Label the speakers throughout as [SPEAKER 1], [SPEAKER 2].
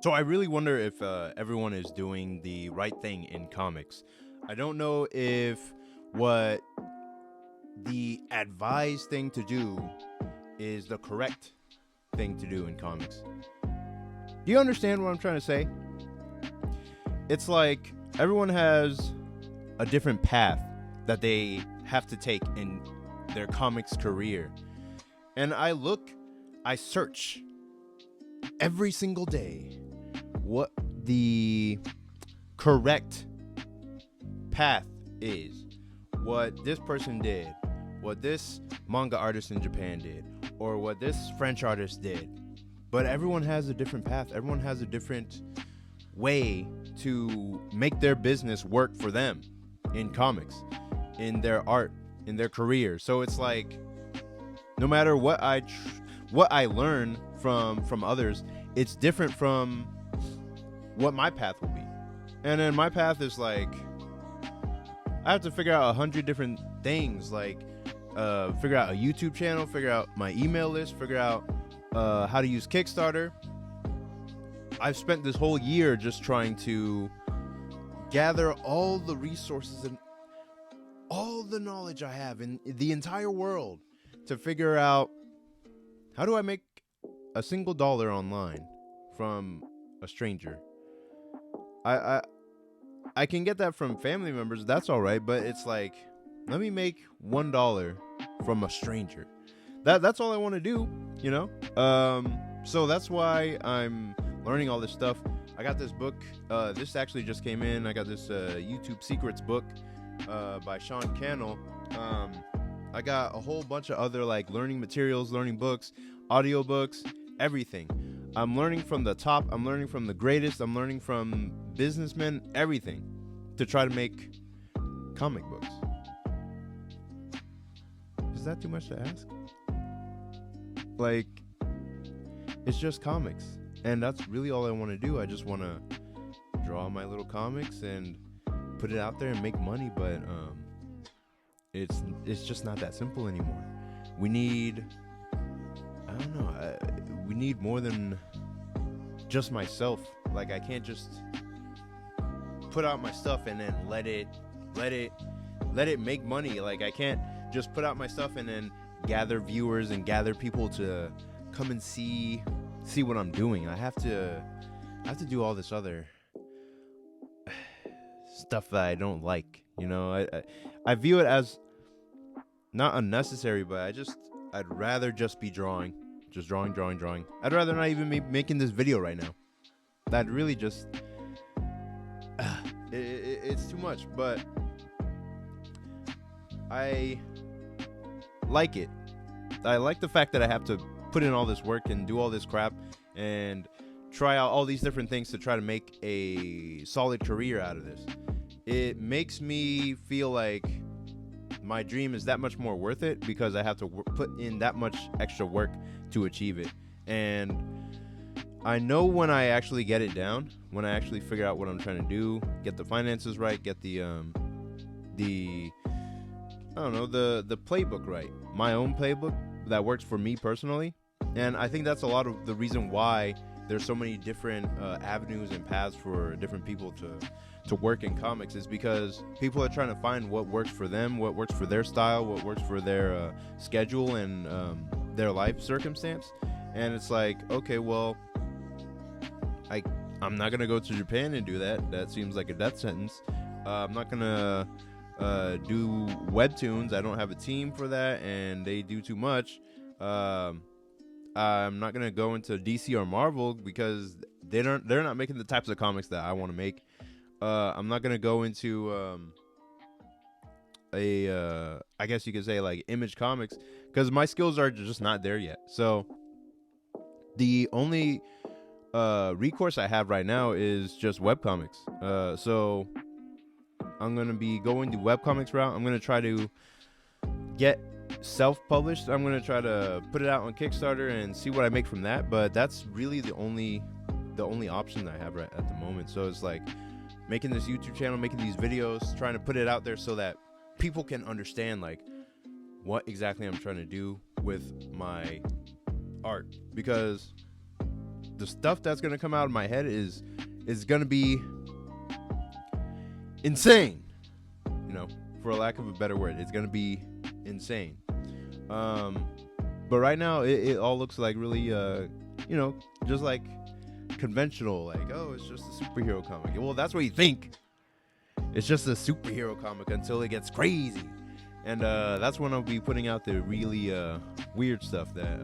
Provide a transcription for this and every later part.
[SPEAKER 1] So I really wonder if everyone is doing the right thing in comics. I don't know if what the advised thing to do is the correct thing to do in comics. Do you understand what I'm trying to say? It's like everyone has a different path that they have to take in their comics career. And I search every single day what the correct path is, what this person did, what this manga artist in Japan did, or what this French artist did. But everyone has a different path. Everyone has a different way to make their business work for them in comics, in their art, in their career. So it's like no matter what I learn from others, it's different from what my path will be. And then my path is like I have to figure out 100 different things, like figure out a YouTube channel, figure out my email list, figure out how to use Kickstarter. I've spent this whole year just trying to gather all the resources and all the knowledge I have in the entire world to figure out how do I make a single dollar online from a stranger. I can get that from family members, that's all right, but it's like, let me make $1 from a stranger. That's all I want to do, you know? So that's why I'm learning all this stuff. I got this book. This actually just came in. I got this YouTube Secrets book by Sean Cannell. I got a whole bunch of other like learning materials, learning books, audiobooks, everything. I'm learning from the top. I'm learning from the greatest. I'm learning from businessmen, everything, to try to make comic books. Is that too much to ask? Like, it's just comics. And that's really all I want to do. I just want to draw my little comics and put it out there and make money. But it's just not that simple anymore. We need, I don't know, we need more than just myself. Like, I can't just put out my stuff and then let it make money. Like, I can't just put out my stuff and then gather viewers and gather people to come and see what I'm doing. I have to do all this other stuff that I don't like, you know. I view it as not unnecessary, but I'd rather just be drawing. Just drawing. I'd rather not even be making this video right now. That really just it's too much, but I like it. I like the fact that I have to put in all this work and do all this crap and try out all these different things to try to make a solid career out of this. It makes me feel like my dream is that much more worth it because I have to put in that much extra work to achieve it. And I know when I actually get it down, when I actually figure out what I'm trying to do, get the finances right, get the playbook right, my own playbook that works for me personally. And I think that's a lot of the reason why there's so many different avenues and paths for different people to work in comics, is because people are trying to find what works for them, what works for their style, what works for their schedule and their life circumstance. And it's like, okay, well, I'm not going to go to Japan and do that. That seems like a death sentence. I'm not going to do webtoons. I don't have a team for that, and they do too much. I'm not going to go into DC or Marvel because they're not making the types of comics that I want to make. I'm not going to go into I guess you could say like Image Comics, because my skills are just not there yet. So the only recourse I have right now is just webcomics. So I'm going to be going the webcomics route. I'm going to try to get self-published. I'm going to try to put it out on Kickstarter and see what I make from that. But that's really the only option I have right at the moment. So it's like making this YouTube channel, making these videos, trying to put it out there so that people can understand like what exactly I'm trying to do with my art. Because the stuff that's gonna come out of my head is gonna be insane. You know, for a lack of a better word, it's gonna be insane. But right now, it all looks like really, you know, just like conventional. Like, oh, it's just a superhero comic. Well, that's what you think. It's just a superhero comic until it gets crazy. And that's when I'll be putting out the really weird stuff that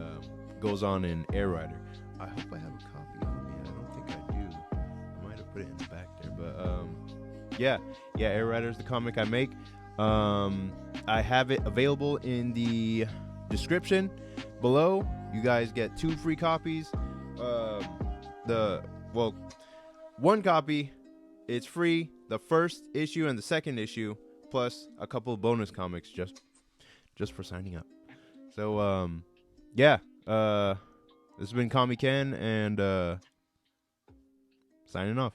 [SPEAKER 1] goes on in Air Rider. I hope I have a copy on me. I don't think I do. I might have put it in the back there. But yeah, Air Rider is the comic I make. I have it available in the description below. You guys get 2 free copies. One copy, it's free. The first issue and the second issue, plus a couple of bonus comics just for signing up. So yeah, this has been Kami Ken, and signing off.